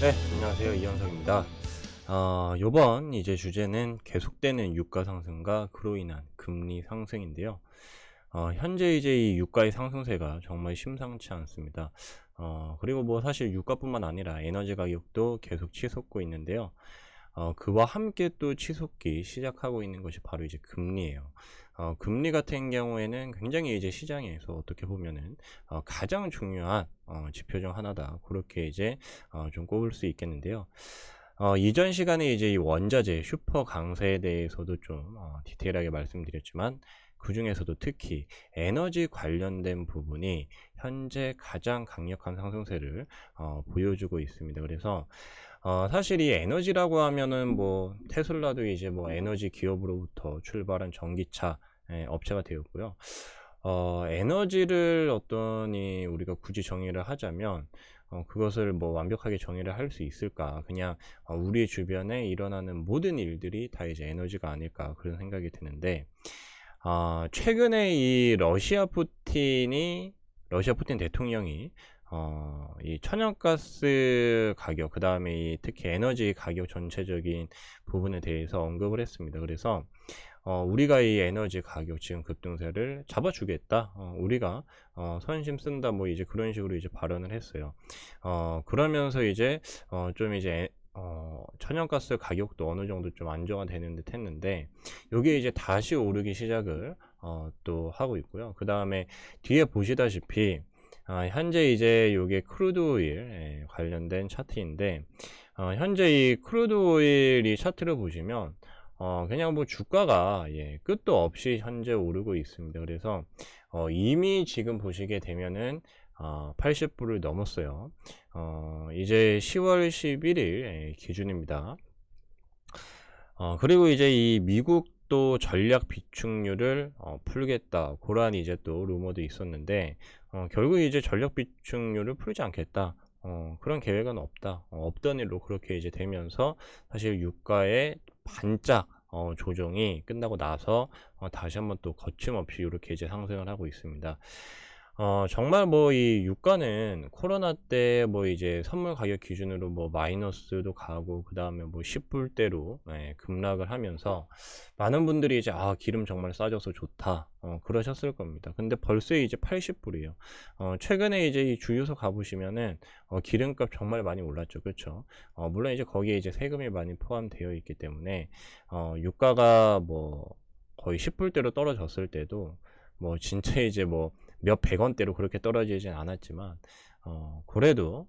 네, 안녕하세요. 이현석입니다. 요번 이제 주제는 계속되는 유가 상승과 그로 인한 금리 상승인데요. 현재 이제 이 유가의 상승세가 정말 심상치 않습니다. 그리고 뭐 사실 유가뿐만 아니라 에너지 가격도 계속 치솟고 있는데요. 그와 함께 또 치솟기 시작하고 있는 것이 바로 이제 금리예요. 금리 같은 경우에는 굉장히 이제 시장에서 어떻게 보면은 가장 중요한 지표 중 하나다. 그렇게 이제 좀 꼽을 수 있겠는데요. 이전 시간에 이제 이 원자재 슈퍼 강세에 대해서도 좀 디테일하게 말씀드렸지만 그 중에서도 특히 에너지 관련된 부분이 현재 가장 강력한 상승세를 보여주고 있습니다. 그래서 사실 이 에너지라고 하면은 뭐 테슬라도 이제 뭐 에너지 기업으로부터 출발한 전기차 업체가 되었고요. 에너지를 어떤 이 우리가 굳이 정의를 하자면 그것을 뭐 완벽하게 정의를 할 수 있을까? 그냥 우리 주변에 일어나는 모든 일들이 다 이제 에너지가 아닐까 그런 생각이 드는데 최근에 이 러시아 푸틴 대통령이 이 천연가스 가격, 그 다음에 이 특히 에너지 가격 전체적인 부분에 대해서 언급을 했습니다. 그래서 우리가 이 에너지 가격 지금 급등세를 잡아주겠다. 우리가 선심 쓴다. 뭐 이제 그런 식으로 이제 발언을 했어요. 그러면서 이제 좀 이제 천연가스 가격도 어느 정도 좀 안정화되는 듯 했는데 요게 이제 다시 오르기 시작을 또 하고 있고요. 그 다음에 뒤에 보시다시피 현재 이제 요게 크루드 오일 관련된 차트인데 현재 이 크루드 오일이 차트를 보시면 그냥 뭐 주가가 끝도 없이 현재 오르고 있습니다. 그래서 이미 지금 보시게 되면은 80불을 넘었어요. 이제 10월 11일 기준입니다. 그리고 이제 이 미국도 전략 비축률을 풀겠다. 그러한 이제 또 루머도 있었는데 결국 이제 전략 비축률을 풀지 않겠다. 그런 계획은 없다. 없던 일로 그렇게 이제 되면서 사실 유가의 반짝 조정이 끝나고 나서 다시 한번 또 거침없이 이렇게 이제 상승을 하고 있습니다. 정말 뭐 이 유가는 코로나 때 뭐 이제 선물 가격 기준으로 뭐 마이너스도 가고 그 다음에 뭐 10불대로 급락을 하면서 많은 분들이 이제 기름 정말 싸져서 좋다 그러셨을 겁니다. 근데 벌써 이제 80불이에요. 최근에 이제 이 주유소 가보시면은 기름값 정말 많이 올랐죠. 그렇죠? 물론 이제 거기에 이제 세금이 많이 포함되어 있기 때문에 유가가 뭐 거의 10불대로 떨어졌을 때도 뭐 진짜 이제 뭐 몇 백 원대로 그렇게 떨어지진 않았지만 그래도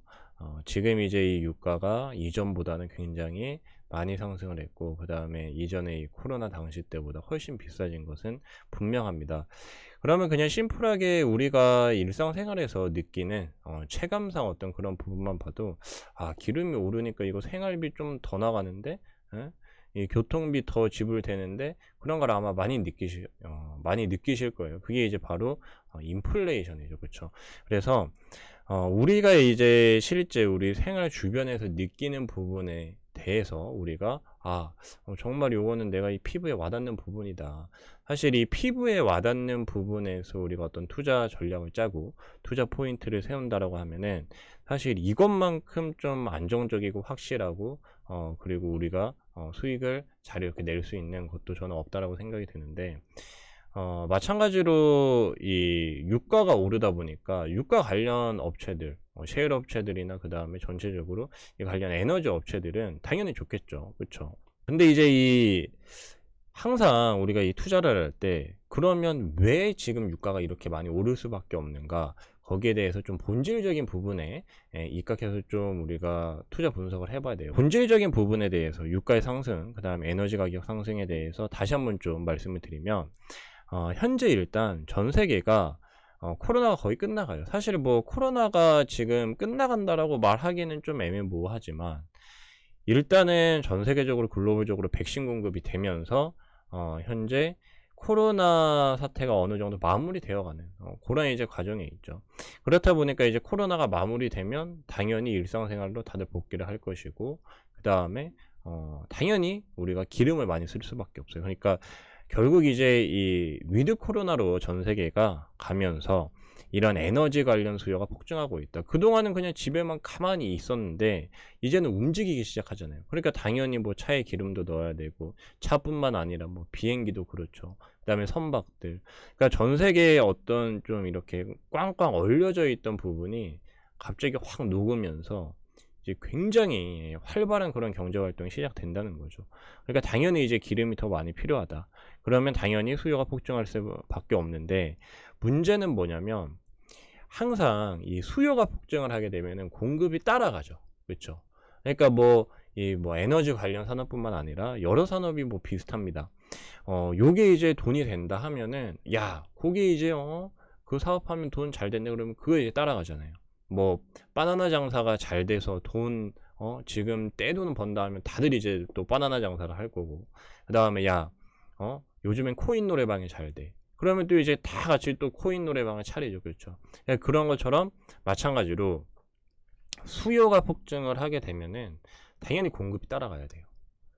지금 이제 이 유가가 이전보다는 굉장히 많이 상승을 했고 그 다음에 이전에 이 코로나 당시 때보다 훨씬 비싸진 것은 분명합니다. 그러면 그냥 심플하게 우리가 일상생활에서 느끼는 체감상 어떤 그런 부분만 봐도 기름이 오르니까 이거 생활비 좀 더 나가는데 이 교통비 더 지불되는데 그런 걸 아마 많이 느끼실 거예요. 그게 이제 바로 인플레이션이죠. 그렇죠? 그래서 우리가 이제 실제 우리 생활 주변에서 느끼는 부분에 대해서 우리가 정말 요거는 내가 이 피부에 와닿는 부분이다. 사실 이 피부에 와닿는 부분에서 우리가 어떤 투자 전략을 짜고 투자 포인트를 세운다라고 하면은 사실 이것만큼 좀 안정적이고 확실하고 그리고 우리가 수익을 잘 이렇게 낼 수 있는 것도 저는 없다라고 생각이 드는데 마찬가지로 이 유가가 오르다 보니까 유가 관련 업체들, 셰일 업체들이나 그 다음에 전체적으로 이 관련 에너지 업체들은 당연히 좋겠죠. 그렇죠? 근데 이제 항상 우리가 이 투자를 할 때 그러면 왜 지금 유가가 이렇게 많이 오를 수밖에 없는가? 거기에 대해서 좀 본질적인 부분에 입각해서 좀 우리가 투자 분석을 해봐야 돼요. 본질적인 부분에 대해서 유가의 상승, 그 다음에 에너지 가격 상승에 대해서 다시 한번 좀 말씀을 드리면 현재 일단 전 세계가 코로나가 거의 끝나가요. 사실 뭐 코로나가 지금 끝나간다라고 말하기는 좀 애매모호하지만 일단은 전 세계적으로 글로벌적으로 백신 공급이 되면서 현재 코로나 사태가 어느 정도 마무리되어가는 그런 이제 과정에 있죠. 그렇다 보니까 이제 코로나가 마무리되면 당연히 일상생활로 다들 복귀를 할 것이고 그 다음에 당연히 우리가 기름을 많이 쓸 수밖에 없어요. 그러니까 결국 이제 이 위드 코로나로 전 세계가 가면서 이런 에너지 관련 수요가 폭증하고 있다. 그동안은 그냥 집에만 가만히 있었는데 이제는 움직이기 시작하잖아요. 그러니까 당연히 뭐 차에 기름도 넣어야 되고, 차뿐만 아니라 뭐 비행기도 그렇죠. 그다음에 선박들. 그러니까 전 세계에 어떤 좀 이렇게 꽝꽝 얼려져 있던 부분이 갑자기 확 녹으면서 이제 굉장히 활발한 그런 경제 활동이 시작된다는 거죠. 그러니까 당연히 이제 기름이 더 많이 필요하다. 그러면 당연히 수요가 폭증할 수밖에 없는데, 문제는 뭐냐면 항상 이 수요가 폭증을 하게 되면은 공급이 따라가죠. 그렇죠? 그러니까 뭐 이 뭐 에너지 관련 산업뿐만 아니라 여러 산업이 뭐 비슷합니다. 요게 이제 돈이 된다 하면은, 야, 그게 이제 그 사업하면 돈 잘 됐네 그러면 그거 이제 따라가잖아요. 뭐 바나나 장사가 잘 돼서 돈 지금 떼돈 번다 하면 다들 이제 또 바나나 장사를 할 거고, 그다음에 야, 요즘엔 코인 노래방이 잘 돼. 그러면 또 이제 다 같이 또 코인 노래방을 차리죠. 그렇죠? 그런 것처럼 마찬가지로 수요가 폭증을 하게 되면은 당연히 공급이 따라가야 돼요.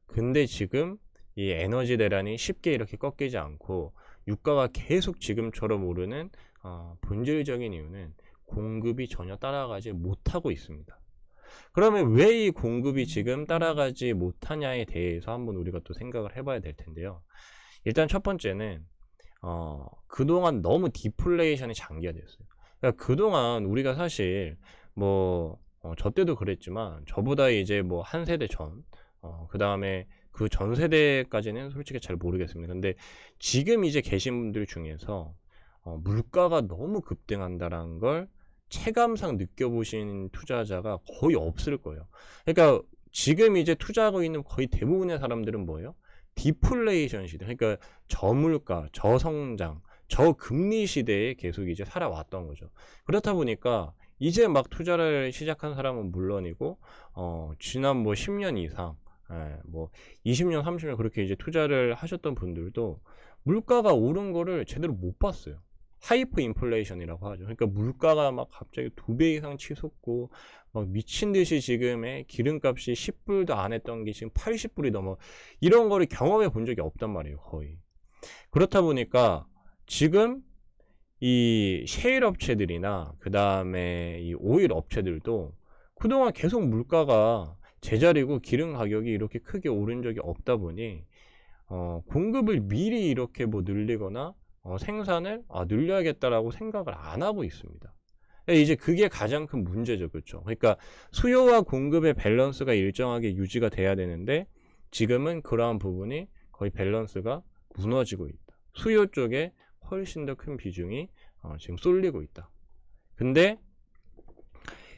근데 지금 이 에너지 대란이 쉽게 이렇게 꺾이지 않고 유가가 계속 지금처럼 오르는 본질적인 이유는 공급이 전혀 따라가지 못하고 있습니다. 그러면 왜 이 공급이 지금 따라가지 못하냐에 대해서 한번 우리가 또 생각을 해봐야 될 텐데요. 일단 첫 번째는 그동안 너무 디플레이션이 장기화됐어요. 그러니까 그동안 우리가 사실 뭐 저 때도 그랬지만 저보다 이제 뭐 한 세대 전, 그 다음에 그 전 세대까지는 솔직히 잘 모르겠습니다. 근데 지금 이제 계신 분들 중에서 물가가 너무 급등한다는 걸 체감상 느껴보신 투자자가 거의 없을 거예요. 그러니까 지금 이제 투자하고 있는 거의 대부분의 사람들은 뭐예요? 디플레이션 시대, 그러니까 저물가, 저성장, 저금리 시대에 계속 이제 살아왔던 거죠. 그렇다 보니까 이제 막 투자를 시작한 사람은 물론이고, 지난 뭐 10년 이상, 뭐 20년, 30년 그렇게 이제 투자를 하셨던 분들도 물가가 오른 거를 제대로 못 봤어요. 하이퍼 인플레이션이라고 하죠. 그러니까 물가가 막 갑자기 2배 이상 치솟고 막 미친 듯이 지금의 기름값이 10불도 안 했던 게 지금 80불이 넘어, 이런 거를 경험해 본 적이 없단 말이에요, 거의. 그렇다 보니까 지금 이 셰일 업체들이나 그 다음에 이 오일 업체들도 그동안 계속 물가가 제자리고 기름 가격이 이렇게 크게 오른 적이 없다 보니 공급을 미리 이렇게 뭐 늘리거나 생산을 늘려야겠다라고 생각을 안 하고 있습니다. 이제 그게 가장 큰 문제죠. 그렇죠? 그러니까 수요와 공급의 밸런스가 일정하게 유지가 돼야 되는데 지금은 그러한 부분이 거의 밸런스가 무너지고 있다. 수요 쪽에 훨씬 더 큰 비중이 지금 쏠리고 있다. 근데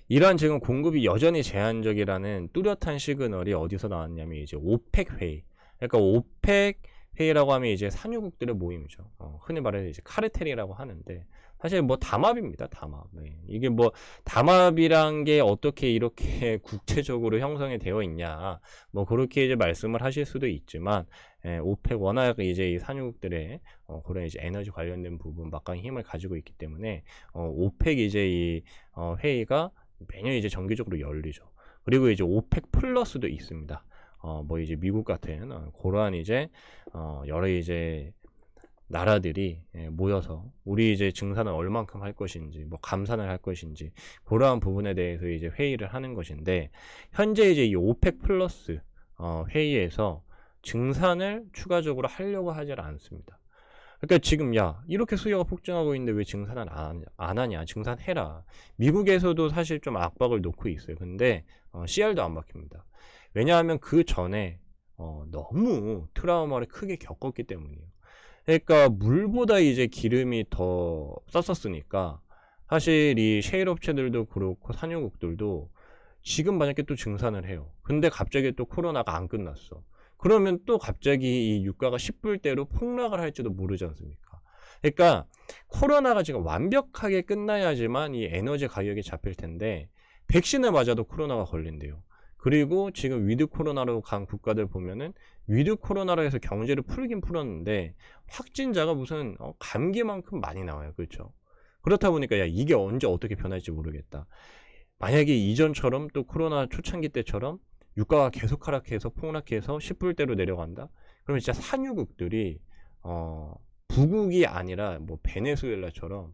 이러한 지금 공급이 여전히 제한적이라는 뚜렷한 시그널이 어디서 나왔냐면 이제 오펙 회의. 그러니까 오펙 회의라고 하면 이제 산유국들의 모임이죠. 흔히 말해서 이제 카르텔이라고 하는데 사실 뭐 담합입니다. 담합. 네. 이게 뭐 담합이란 게 어떻게 이렇게 국제적으로 형성이 되어 있냐, 뭐 그렇게 이제 말씀을 하실 수도 있지만, 오펙 워낙 이제 이 산유국들의 그런 이제 에너지 관련된 부분 막강히 힘을 가지고 있기 때문에 오펙 이제 이 회의가 매년 이제 정기적으로 열리죠. 그리고 이제 오펙 플러스도 있습니다. 뭐 이제 미국 같은 그러한 이제 여러 이제 나라들이 모여서 우리 이제 증산을 얼만큼 할 것인지, 뭐 감산을 할 것인지, 그러한 부분에 대해서 이제 회의를 하는 것인데, 현재 이제 이 오펙 플러스 회의에서 증산을 추가적으로 하려고 하질 않습니다. 그러니까 지금 야, 이렇게 수요가 폭증하고 있는데 왜 증산을 안 하냐, 증산해라. 미국에서도 사실 좀 압박을 놓고 있어요. 근데 CR도 안 막힙니다. 왜냐하면 그 전에 너무 트라우마를 크게 겪었기 때문이에요. 그러니까 물보다 이제 기름이 더 쌌었으니까 사실 이 셰일 업체들도 그렇고 산유국들도 지금 만약에 또 증산을 해요. 근데 갑자기 또 코로나가 안 끝났어. 그러면 또 갑자기 이 유가가 10불대로 폭락을 할지도 모르지 않습니까? 그러니까 코로나가 지금 완벽하게 끝나야지만 이 에너지 가격이 잡힐 텐데 백신을 맞아도 코로나가 걸린대요. 그리고 지금 위드 코로나로 간 국가들 보면은 위드 코로나로 해서 경제를 풀긴 풀었는데 확진자가 무슨 감기만큼 많이 나와요. 그렇죠? 그렇다 보니까 야, 이게 언제 어떻게 변할지 모르겠다. 만약에 이전처럼 또 코로나 초창기 때처럼 유가가 계속 하락해서 폭락해서 10불대로 내려간다? 그러면 진짜 산유국들이 부국이 아니라 뭐 베네수엘라처럼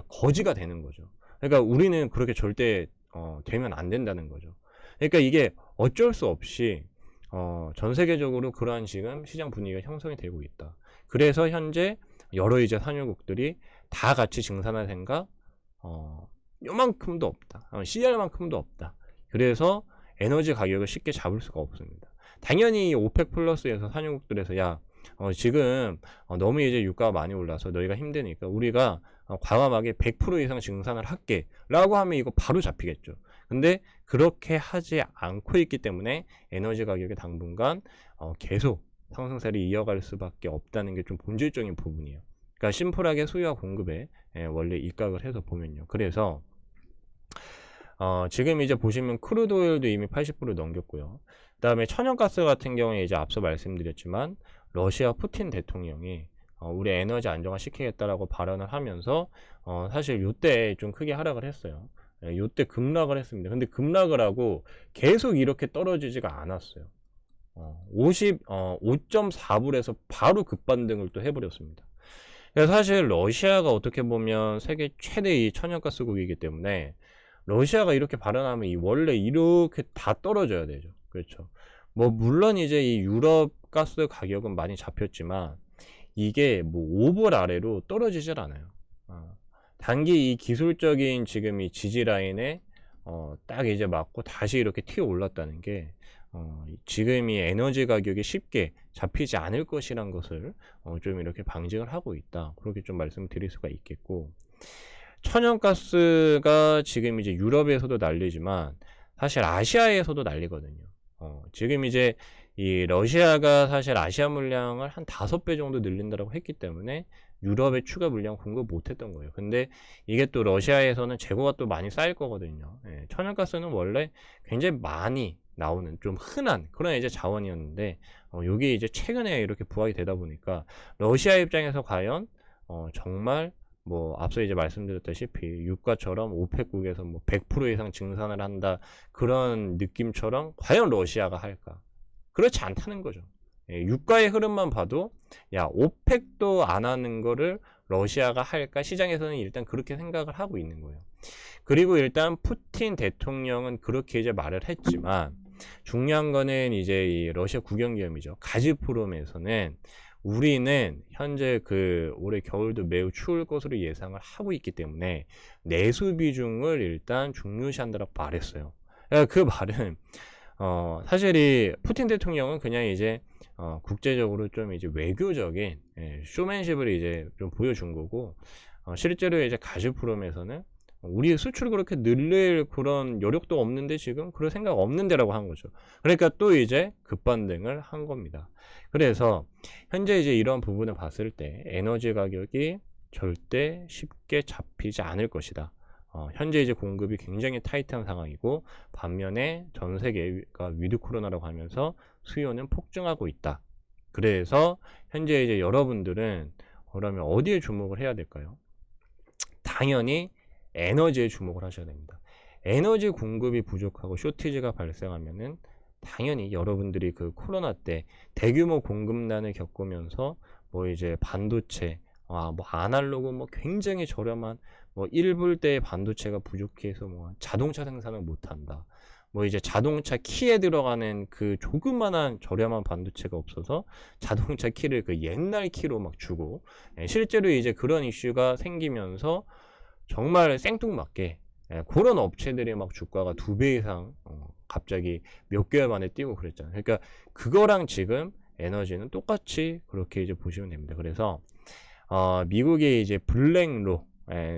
거지가 되는 거죠. 그러니까 우리는 그렇게 절대 되면 안 된다는 거죠. 그러니까 이게 어쩔 수 없이 전 세계적으로 그러한 지금 시장 분위기가 형성이 되고 있다. 그래서 현재 여러 이제 산유국들이 다 같이 증산할 생각 요만큼도 없다. CR만큼도 없다. 그래서 에너지 가격을 쉽게 잡을 수가 없습니다. 당연히 오펙 플러스에서 산유국들에서 야 지금 너무 이제 유가가 많이 올라서 너희가 힘드니까 우리가 과감하게 100% 이상 증산을 할게 라고 하면 이거 바로 잡히겠죠. 근데 그렇게 하지 않고 있기 때문에 에너지 가격이 당분간 계속 상승세를 이어갈 수밖에 없다는 게 좀 본질적인 부분이에요. 그러니까 심플하게 수요와 공급에 원래 입각을 해서 보면요. 그래서 지금 이제 보시면 크루드 오일도 이미 80% 넘겼고요. 그 다음에 천연가스 같은 경우에 이제 앞서 말씀드렸지만 러시아 푸틴 대통령이 우리 에너지 안정화 시키겠다라고 발언을 하면서 사실 요때 좀 크게 하락을 했어요. 요때 급락을 했습니다. 근데 급락을 하고 계속 이렇게 떨어지지가 않았어요. 5.4불에서 바로 급반등을 또 해버렸습니다. 사실 러시아가 어떻게 보면 세계 최대의 천연가스국이기 때문에 러시아가 이렇게 발언하면 원래 이렇게 다 떨어져야 되죠. 그렇죠. 뭐 물론 이제 이 유럽 가스 가격은 많이 잡혔지만 이게 뭐 5불 아래로 떨어지질 않아요. 단기 이 기술적인 지금 이 지지 라인에 딱 이제 맞고 다시 이렇게 튀어 올랐다는 게 지금 이 에너지 가격이 쉽게 잡히지 않을 것이란 것을 좀 이렇게 방증을 하고 있다. 그렇게 좀 말씀드릴 수가 있겠고, 천연가스가 지금 이제 유럽에서도 난리지만 사실 아시아에서도 난리거든요. 지금 이제 이 러시아가 사실 아시아 물량을 한 5배 정도 늘린다고 했기 때문에 유럽에 추가 물량 공급 못 했던 거예요. 근데 이게 또 러시아에서는 재고가 또 많이 쌓일 거거든요. 천연가스는 원래 굉장히 많이 나오는 좀 흔한 그런 이제 자원이었는데 요게 이제 최근에 이렇게 부각이 되다 보니까 러시아 입장에서 과연 정말 뭐 앞서 이제 말씀드렸다시피 유가처럼 오펙국에서 뭐 100% 이상 증산을 한다 그런 느낌처럼 과연 러시아가 할까? 그렇지 않다는 거죠. 유가의 흐름만 봐도 야 오펙도 안 하는 거를 러시아가 할까? 시장에서는 일단 그렇게 생각을 하고 있는 거예요. 그리고 일단 푸틴 대통령은 그렇게 이제 말을 했지만 중요한 거는 이제 이 러시아 국영기업이죠. 가즈프롬에서는 우리는 현재 그 올해 겨울도 매우 추울 것으로 예상을 하고 있기 때문에 내수 비중을 일단 중요시한다고 말했어요. 그 말은 사실 이 푸틴 대통령은 그냥 이제 국제적으로 좀 이제 외교적인 쇼맨십을 이제 좀 보여준 거고, 실제로 이제 가즈프롬에서는 우리의 수출을 그렇게 늘릴 그런 여력도 없는데 지금 그럴 생각 없는데라고 한 거죠. 그러니까 또 이제 급반등을 한 겁니다. 그래서 현재 이제 이런 부분을 봤을 때 에너지 가격이 절대 쉽게 잡히지 않을 것이다. 현재 이제 공급이 굉장히 타이트한 상황이고 반면에 전 세계가 위드 코로나라고 하면서 수요는 폭증하고 있다. 그래서 현재 이제 여러분들은 그러면 어디에 주목을 해야 될까요? 당연히 에너지에 주목을 하셔야 됩니다. 에너지 공급이 부족하고 쇼티지가 발생하면은 당연히 여러분들이 그 코로나 때 대규모 공급난을 겪으면서 뭐 이제 반도체, 뭐 아날로그 뭐 굉장히 저렴한 뭐 1불대의 반도체가 부족해서 뭐 자동차 생산을 못한다. 뭐 이제 자동차 키에 들어가는 그 조그만한 저렴한 반도체가 없어서 자동차 키를 그 옛날 키로 막 주고, 실제로 이제 그런 이슈가 생기면서 정말 생뚱맞게 그런 업체들의 막 주가가 2배 이상 갑자기 몇 개월 만에 뛰고 그랬잖아요. 그러니까 그거랑 지금 에너지는 똑같이 그렇게 이제 보시면 됩니다. 그래서 미국의 이제 블랙록,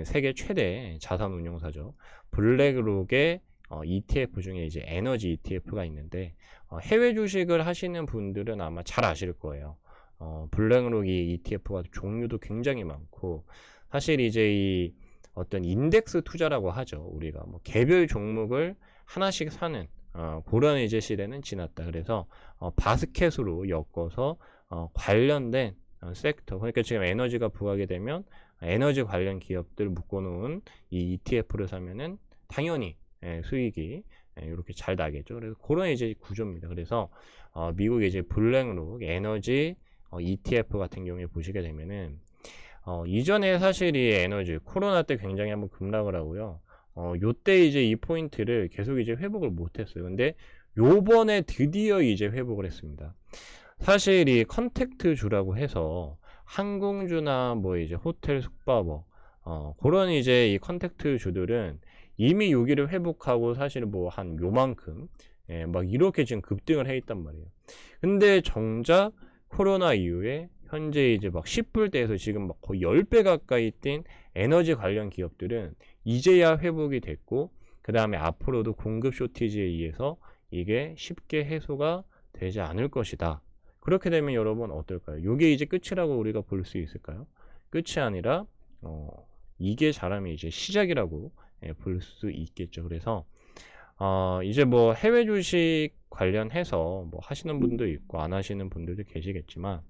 세계 최대 자산 운용사죠. 블랙록의 ETF 중에 이제 에너지 ETF가 있는데 해외 주식을 하시는 분들은 아마 잘 아실 거예요. 블랙록이 ETF가 종류도 굉장히 많고, 사실 이제 이 어떤 인덱스 투자라고 하죠. 우리가 뭐 개별 종목을 하나씩 사는 그런 이제 시대는 지났다. 그래서 바스켓으로 엮어서 관련된 섹터, 그러니까 지금 에너지가 부각이 되면 에너지 관련 기업들 묶어놓은 이 ETF를 사면은 당연히 수익이 이렇게 잘 나겠죠. 그래서 그런 이제 구조입니다. 그래서 미국의 이제 블랙록 에너지 ETF 같은 경우에 보시게 되면은 이전에 사실 이 에너지 코로나 때 굉장히 한번 급락을 하고요. 요때 이제 이 포인트를 계속 이제 회복을 못 했어요. 근데 요번에 드디어 이제 회복을 했습니다. 사실 이 컨택트주라고 해서 항공주나 뭐 이제 호텔 숙박업 그런 이제 이 컨택트주들은 이미 여기를 회복하고 사실 뭐 한 요만큼 막 이렇게 지금 급등을 해 있단 말이에요. 근데 정작 코로나 이후에 현재 이제 막 10불대에서 지금 막 거의 10배 가까이 뛴 에너지 관련 기업들은 이제야 회복이 됐고, 그 다음에 앞으로도 공급 쇼티지에 의해서 이게 쉽게 해소가 되지 않을 것이다. 그렇게 되면 여러분 어떨까요? 이게 이제 끝이라고 우리가 볼 수 있을까요? 끝이 아니라 이게 잘하면 이제 시작이라고 볼 수 있겠죠. 그래서 이제 뭐 해외 주식 관련해서 뭐 하시는 분도 있고 안 하시는 분들도 계시겠지만,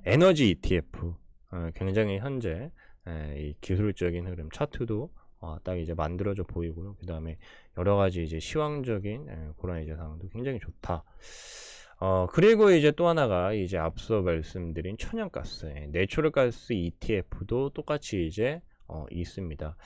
에너지 ETF 굉장히 현재 이 기술적인 흐름 차트도 딱 이제 만들어져 보이고요. 그 다음에 여러 가지 이제 시황적인 그런 이제 상황도 굉장히 좋다. 그리고 이제 또 하나가 이제 앞서 말씀드린 천연가스, 내추럴가스 ETF도 똑같이 이제 있습니다.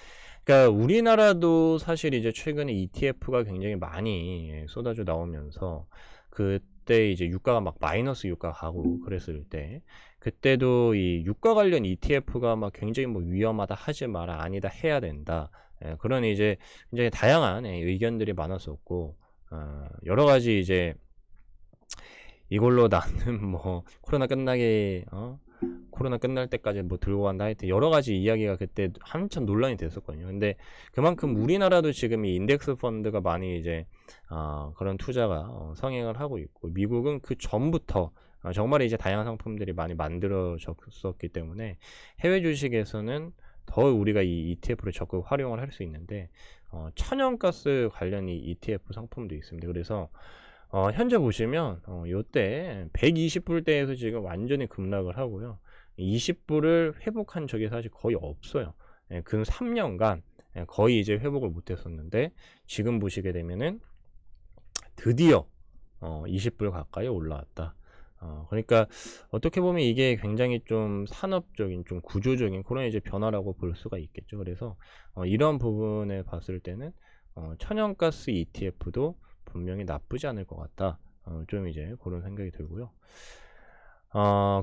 그러니까 우리나라도 사실 이제 최근에 ETF가 굉장히 많이 쏟아져 나오면서, 그때 이제 유가가 막 마이너스 유가 가고 그랬을 때, 그때도 이 유가 관련 ETF가 막 굉장히 뭐 위험하다, 하지 마라, 아니다, 해야 된다, 그런 이제 굉장히 다양한 의견들이 많았었고, 여러 가지 이제 이걸로 나는 뭐 코로나 끝나게 코로나 끝날 때까지 뭐 들고 간다 하여튼 여러 가지 이야기가 그때 한참 논란이 됐었거든요. 근데 그만큼 우리나라도 지금 이 인덱스 펀드가 많이 이제 그런 투자가 성행을 하고 있고, 미국은 그 전부터 정말 이제 다양한 상품들이 많이 만들어졌었기 때문에 해외 주식에서는 더 우리가 이 ETF를 적극 활용을 할 수 있는데, 천연가스 관련 이 ETF 상품도 있습니다. 그래서 현재 보시면 요때 120불대에서 지금 완전히 급락을 하고요. 20불을 회복한 적이 사실 거의 없어요. 근 3년간 거의 이제 회복을 못 했었는데, 지금 보시게 되면은 드디어 20불 가까이 올라왔다. 그러니까 어떻게 보면 이게 굉장히 좀 산업적인, 좀 구조적인 그런 이제 변화라고 볼 수가 있겠죠. 그래서 이런 부분에 봤을 때는 천연가스 ETF도 분명히 나쁘지 않을 것 같다. 좀 이제 그런 생각이 들고요.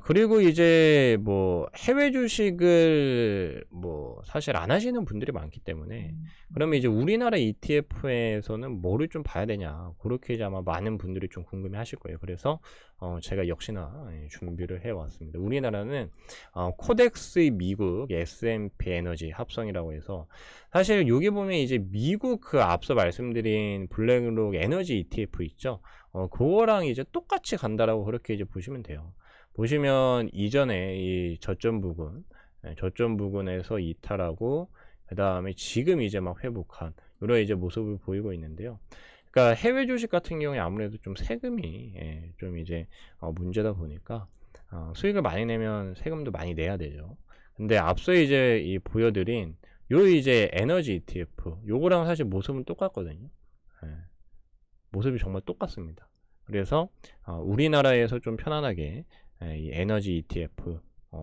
그리고 이제 뭐 해외 주식을 뭐 사실 안 하시는 분들이 많기 때문에, 그러면 이제 우리나라 ETF에서는 뭐를 좀 봐야 되냐, 그렇게 이제 아마 많은 분들이 좀 궁금해 하실 거예요. 그래서 제가 역시나 준비를 해 왔습니다. 우리나라는 코덱스 미국 S&P 에너지 합성이라고 해서, 사실 여기 보면 이제 미국 그 앞서 말씀드린 블랙록 에너지 ETF 있죠. 그거랑 이제 똑같이 간다라고 그렇게 이제 보시면 돼요. 보시면 이전에 이 저점 부근에서 이탈하고, 그 다음에 지금 이제 막 회복한 이런 이제 모습을 보이고 있는데요. 그러니까 해외 주식 같은 경우에 아무래도 좀 세금이 좀 이제 문제다 보니까 수익을 많이 내면 세금도 많이 내야 되죠. 근데 앞서 이제 이 보여드린 요 이제 에너지 ETF 요거랑 사실 모습은 똑같거든요. 모습이 정말 똑같습니다. 그래서 우리나라에서 좀 편안하게 이 에너지 ETF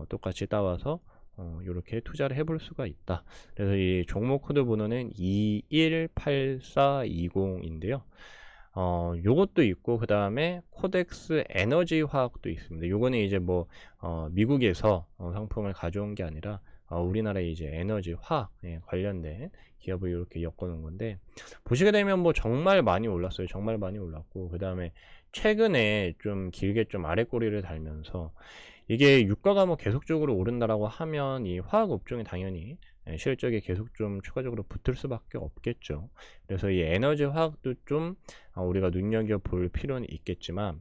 똑같이 따와서 이렇게 투자를 해볼 수가 있다. 그래서 이 종목 코드 번호는 218420인데요. 요것도 있고, 그 다음에 코덱스 에너지 화학도 있습니다. 요거는 이제 뭐 미국에서 상품을 가져온 게 아니라 우리나라의 이제 에너지 화학 관련된 기업을 이렇게 엮어놓은 건데, 보시게 되면 뭐 정말 많이 올랐어요. 정말 많이 올랐고, 그 다음에 최근에 좀 길게 좀 아래 꼬리를 달면서, 이게 유가가 뭐 계속적으로 오른다라고 하면 이 화학 업종이 당연히 실적에 계속 좀 추가적으로 붙을 수밖에 없겠죠. 그래서 이 에너지 화학도 좀 우리가 눈여겨볼 필요는 있겠지만,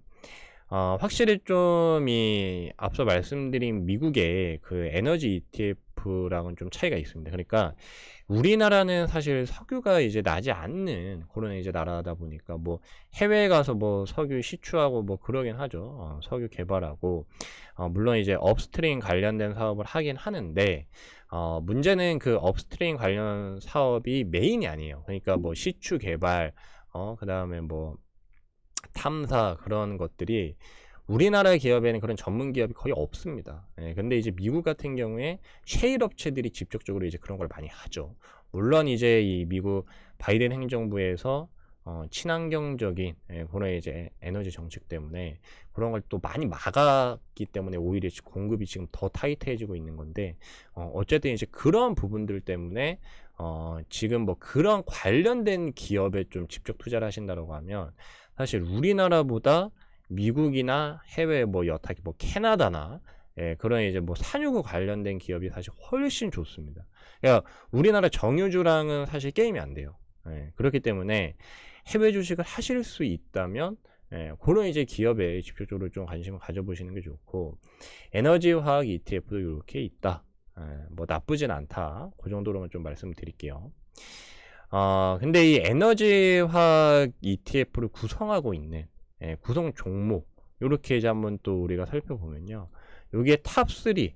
확실히 좀 이 앞서 말씀드린 미국의 그 에너지 ETF랑은 좀 차이가 있습니다. 그러니까 우리나라는 사실 석유가 이제 나지 않는 그런 이제 나라다 보니까, 뭐 해외에 가서 뭐 석유 시추하고 뭐 그러긴 하죠. 석유 개발하고 물론 이제 업스트림 관련된 사업을 하긴 하는데, 문제는 그 업스트림 관련 사업이 메인이 아니에요. 그러니까 뭐 시추 개발, 그 다음에 뭐 탐사, 그런 것들이 우리나라 기업에는 그런 전문 기업이 거의 없습니다. 예, 근데 이제 미국 같은 경우에 셰일 업체들이 직접적으로 이제 그런 걸 많이 하죠. 물론 이제 이 미국 바이든 행정부에서 친환경적인 그런 이제 에너지 정책 때문에 그런 걸 또 많이 막았기 때문에 오히려 공급이 지금 더 타이트해지고 있는 건데 어쨌든 이제 그런 부분들 때문에 지금 뭐 그런 관련된 기업에 좀 직접 투자를 하신다고 하면 사실 우리나라보다 미국이나 해외 뭐 여타 뭐 캐나다나 그런 이제 뭐 산유국 관련된 기업이 사실 훨씬 좋습니다. 그러니까 우리나라 정유주랑은 사실 게임이 안 돼요. 그렇기 때문에 해외 주식을 하실 수 있다면 그런 이제 기업에 집중적으로 좀 관심을 가져보시는 게 좋고 에너지 화학 ETF도 이렇게 있다. 뭐 나쁘진 않다. 그 정도로만 좀 말씀드릴게요. 근데 이 에너지 화학 ETF를 구성하고 있는 구성 종목 이렇게 이제 한번 또 우리가 살펴보면요. 여기에 탑3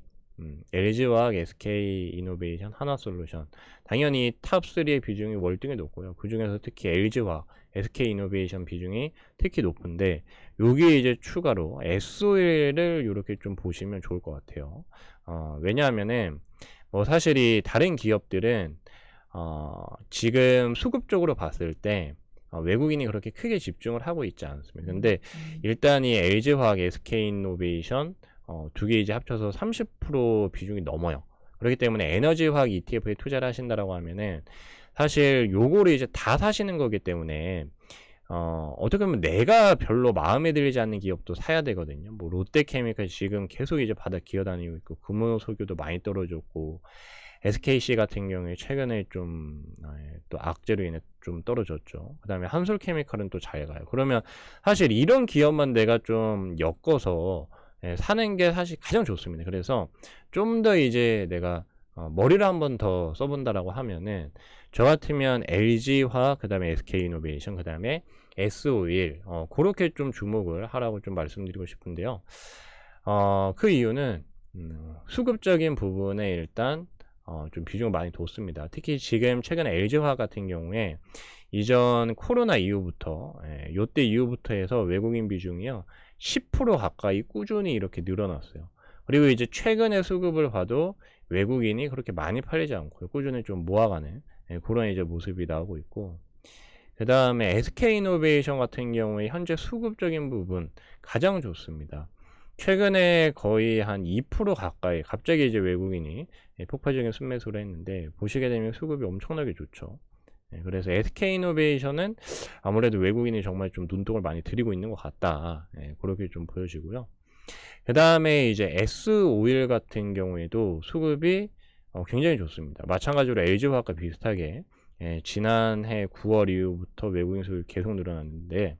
LG화학, SK이노베이션, 하나솔루션 당연히 탑3의 비중이 월등히 높고요. 그 중에서 특히 LG화학, SK이노베이션 비중이 특히 높은데 여기에 이제 추가로 SOL을 이렇게 좀 보시면 좋을 것 같아요. 왜냐하면은 뭐 사실 이 다른 기업들은 지금 수급적으로 봤을 때 외국인이 그렇게 크게 집중을 하고 있지 않습니다. 근데 일단 이 LG화학, SK이노베이션 두 개 이제 합쳐서 30% 비중이 넘어요. 그렇기 때문에 에너지화학 ETF에 투자를 하신다라고 하면은 사실 요거를 이제 다 사시는 거기 때문에 어떻게 보면 내가 별로 마음에 들지 않는 기업도 사야 되거든요. 뭐 롯데케미칼 지금 계속 이제 바닥 기어다니고 있고 금호석유도 많이 떨어졌고 SKC 같은 경우에 최근에 좀 또 악재로 인해 좀 떨어졌죠. 그 다음에 한솔케미칼은 또 잘 가요. 그러면 사실 이런 기업만 내가 좀 엮어서 사는 게 사실 가장 좋습니다. 그래서 좀 더 이제 내가 머리를 한번 더 써본다라고 하면은 저 같으면 LG화학, 그 다음에 SK이노베이션, 그 다음에 S51 그렇게 좀 주목을 하라고 좀 말씀드리고 싶은데요. 그 이유는 수급적인 부분에 일단 좀 비중을 많이 뒀습니다. 특히 지금 최근에 LG화학 같은 경우에 이전 코로나 이후부터 요때 이후부터 해서 외국인 비중이요 10% 가까이 꾸준히 이렇게 늘어났어요. 그리고 이제 최근에 수급을 봐도 외국인이 그렇게 많이 팔리지 않고 꾸준히 좀 모아가는 그런 이제 모습이 나오고 있고, 그 다음에 SK이노베이션 같은 경우에 현재 수급적인 부분 가장 좋습니다. 최근에 거의 한 2% 가까이 갑자기 이제 외국인이 폭발적인 순매수를 했는데 보시게 되면 수급이 엄청나게 좋죠. 그래서 SK이노베이션은 아무래도 외국인이 정말 좀 눈독을 많이 들이고 있는 것 같다. 그렇게 좀 보여지고요. 그 다음에 이제 S51 같은 경우에도 수급이 굉장히 좋습니다. 마찬가지로 LG화학과 비슷하게 지난해 9월 이후부터 외국인 수급이 계속 늘어났는데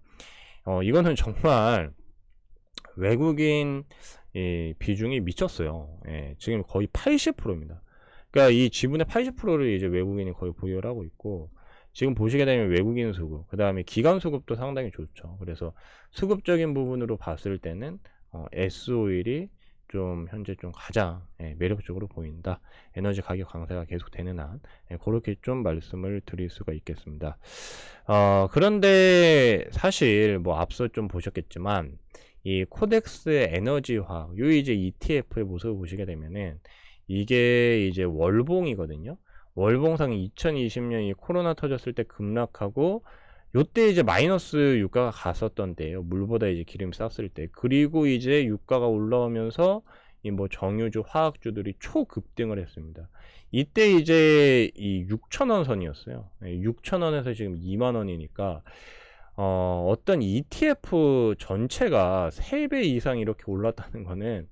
이거는 정말 외국인 비중이 미쳤어요. 지금 거의 80%입니다. 그러니까 이 지분의 80%를 이제 외국인이 거의 보유를 하고 있고, 지금 보시게 되면 외국인 수급, 그 다음에 기관 수급도 상당히 좋죠. 그래서 수급적인 부분으로 봤을 때는 S51이 좀 현재 좀 가장 매력적으로 보인다. 에너지 가격 강세가 계속 되는 한 그렇게 좀 말씀을 드릴 수가 있겠습니다. 그런데 사실 뭐 앞서 좀 보셨겠지만 이 코덱스 에너지화 요 이제 ETF의 모습을 보시게 되면은 이게 이제 월봉이거든요. 월봉상 2020년 이 코로나 터졌을 때 급락하고 요때 이제 마이너스 유가가 갔었던 때예요. 물보다 이제 기름 쌌을 때. 그리고 이제 유가가 올라오면서 이 뭐 정유주, 화학주들이 초급등을 했습니다. 이때 이제 이 6,000원 선이었어요. 6,000원에서 지금 2만 원이니까 어떤 ETF 전체가 3배 이상 이렇게 올랐다는 거는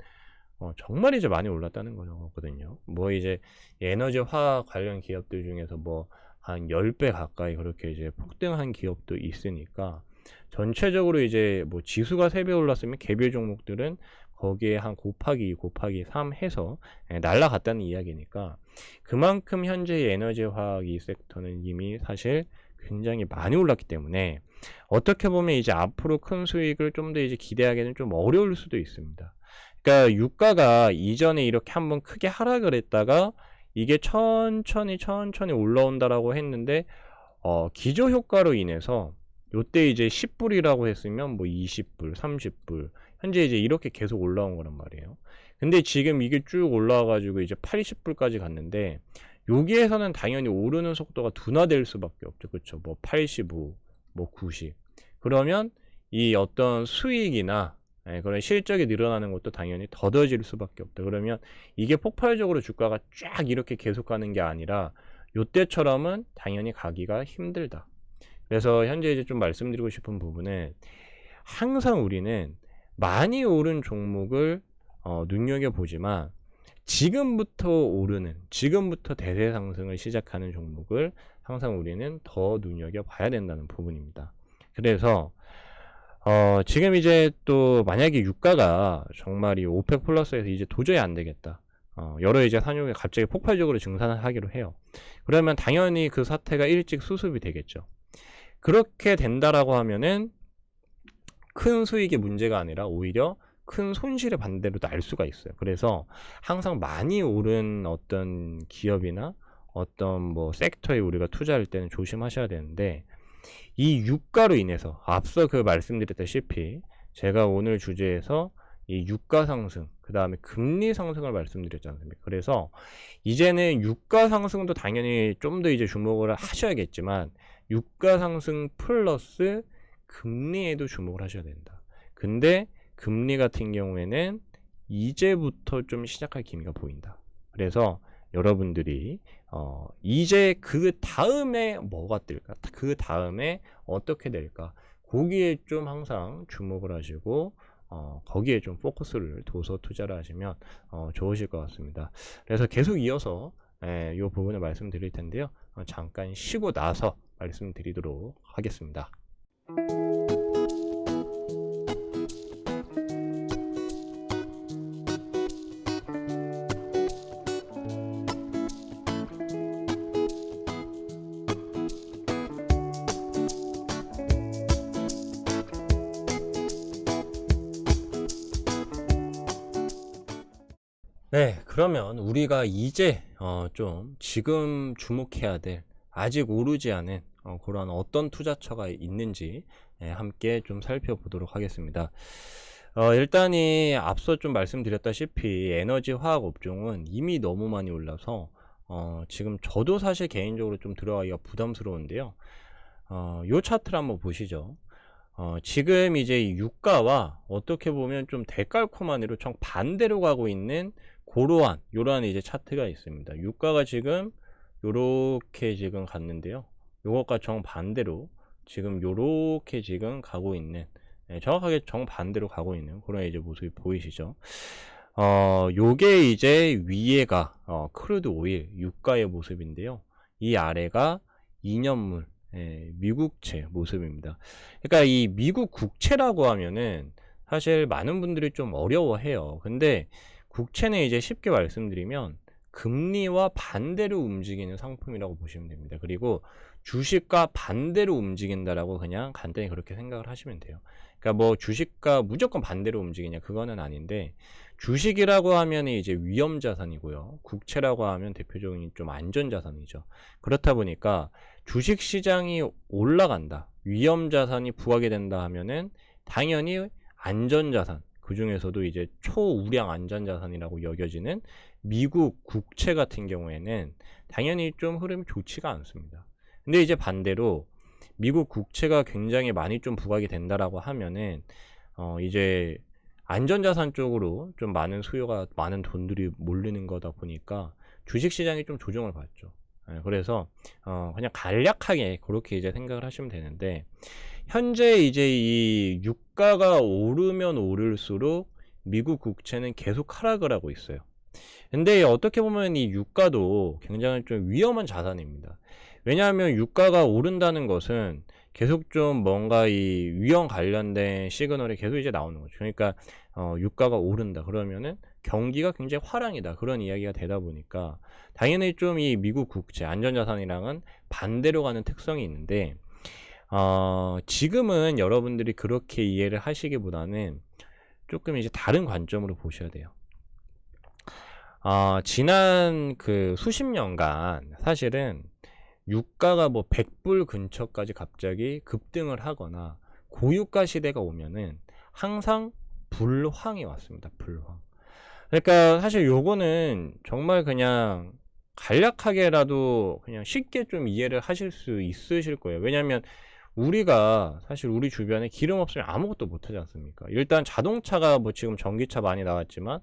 정말 이제 많이 올랐다는 거거든요. 뭐 이제 에너지 화학 관련 기업들 중에서 뭐 한 10배 가까이 그렇게 이제 폭등한 기업도 있으니까 전체적으로 이제 뭐 지수가 3배 올랐으면 개별 종목들은 거기에 한 곱하기 2, 곱하기 3 해서 날라갔다는 이야기니까 그만큼 현재 에너지 화학 이 섹터는 이미 사실 굉장히 많이 올랐기 때문에 어떻게 보면 이제 앞으로 큰 수익을 좀 더 이제 기대하기는 좀 어려울 수도 있습니다. 그러니까 유가가 이전에 이렇게 한번 크게 하락을 했다가 이게 천천히 올라온다라고 했는데 기저 효과로 인해서 요때 이제 10불이라고 했으면 뭐 20불, 30불 현재 이제 이렇게 계속 올라온 거란 말이에요. 근데 지금 이게 쭉 올라와 가지고 이제 80불까지 갔는데, 여기에서는 당연히 오르는 속도가 둔화될 수밖에 없죠. 그쵸? 뭐 85, 뭐 90. 그러면 이 어떤 수익이나 그런 실적이 늘어나는 것도 당연히 더뎌질 수밖에 없다. 그러면 이게 폭발적으로 주가가 쫙 이렇게 계속 가는 게 아니라 요때처럼은 당연히 가기가 힘들다. 그래서 현재 이제 좀 말씀드리고 싶은 부분은, 항상 우리는 많이 오른 종목을 눈여겨보지만, 지금부터 오르는, 지금부터 대세 상승을 시작하는 종목을 항상 우리는 더 눈여겨봐야 된다는 부분입니다. 그래서 지금 이제 또 만약에 유가가 정말 이 오펙 플러스에서 이제 도저히 안 되겠다, 여러 이제 산유가 갑자기 폭발적으로 증산을 하기로 해요. 그러면 당연히 그 사태가 일찍 수습이 되겠죠. 그렇게 된다라고 하면은 큰 수익의 문제가 아니라 오히려 큰 손실의 반대로 날 수가 있어요. 그래서 항상 많이 오른 어떤 기업이나 어떤 뭐 섹터에 우리가 투자할 때는 조심하셔야 되는데, 이 유가로 인해서 앞서 그 말씀드렸다시피 제가 오늘 주제에서 이 유가 상승, 그 다음에 금리 상승을 말씀드렸지 않습니까? 그래서 이제는 유가 상승도 당연히 좀 더 이제 주목을 하셔야겠지만, 유가 상승 플러스 금리에도 주목을 하셔야 된다. 근데 금리 같은 경우에는 이제부터 좀 시작할 기미가 보인다. 그래서 여러분들이 이제 그 다음에 뭐가 뜰까? 그 다음에 어떻게 될까? 거기에 좀 항상 주목을 하시고 거기에 좀 포커스를 둬서 투자를 하시면 좋으실 것 같습니다. 그래서 계속 이어서 이 부분을 말씀드릴 텐데요. 잠깐 쉬고 나서 말씀드리도록 하겠습니다. 네, 그러면 우리가 이제 좀 지금 주목해야 될, 아직 오르지 않은 그런 어떤 투자처가 있는지 함께 좀 살펴보도록 하겠습니다. 일단 앞서 좀 말씀드렸다시피 에너지 화학 업종은 이미 너무 많이 올라서 지금 저도 사실 개인적으로 좀 들어가기가 부담스러운데요. 요 차트를 한번 보시죠. 지금 이제 유가와 어떻게 보면 좀 대깔콤한으로 정반대로 가고 있는 요러한 이제 차트가 있습니다. 유가가 지금 요렇게 지금 갔는데요. 요것과 정반대로 지금 요렇게 지금 가고 있는, 정확하게 정반대로 가고 있는 그런 이제 모습이 보이시죠? 요게 이제 위에가 크루드 오일 유가의 모습인데요. 이 아래가 2년물 미국채 모습입니다. 그러니까 이 미국 국채라고 하면은 사실 많은 분들이 좀 어려워해요. 근데 국채는 이제 쉽게 말씀드리면 금리와 반대로 움직이는 상품이라고 보시면 됩니다. 그리고 주식과 반대로 움직인다라고 그냥 간단히 그렇게 생각을 하시면 돼요. 그러니까 뭐 주식과 무조건 반대로 움직이냐, 그거는 아닌데, 주식이라고 하면 이제 위험 자산이고요. 국채라고 하면 대표적인 좀 안전 자산이죠. 그렇다 보니까 주식 시장이 올라간다, 위험 자산이 부각이 된다 하면은 당연히 안전 자산, 그 중에서도 이제 초우량 안전 자산이라고 여겨지는 미국 국채 같은 경우에는 당연히 좀 흐름이 좋지가 않습니다. 근데 이제 반대로 미국 국채가 굉장히 많이 좀 부각이 된다라고 하면은 이제 안전자산 쪽으로 좀 많은 수요가, 많은 돈들이 몰리는 거다 보니까 주식시장이 좀 조정을 받죠. 그래서 그냥 간략하게 그렇게 이제 생각을 하시면 되는데, 현재 이제 이 유가가 오르면 오를수록 미국 국채는 계속 하락을 하고 있어요. 근데 어떻게 보면 이 유가도 굉장히 좀 위험한 자산입니다. 왜냐하면 유가가 오른다는 것은 계속 좀 뭔가 이 위험 관련된 시그널이 계속 이제 나오는 거죠. 그러니까 유가가 오른다 그러면은 경기가 굉장히 화랑이다, 그런 이야기가 되다 보니까 당연히 좀 이 미국 국채 안전자산이랑은 반대로 가는 특성이 있는데, 지금은 여러분들이 그렇게 이해를 하시기보다는 조금 이제 다른 관점으로 보셔야 돼요. 지난 그 수십 년간 사실은 유가가 뭐 100불 근처까지 갑자기 급등을 하거나 고유가 시대가 오면은 항상 불황이 왔습니다. 불황. 그러니까 사실 요거는 정말 그냥 간략하게라도 그냥 쉽게 좀 이해를 하실 수 있으실 거예요. 왜냐면 우리가 사실 우리 주변에 기름 없으면 아무것도 못하지 않습니까? 일단 자동차가 뭐 지금 전기차 많이 나왔지만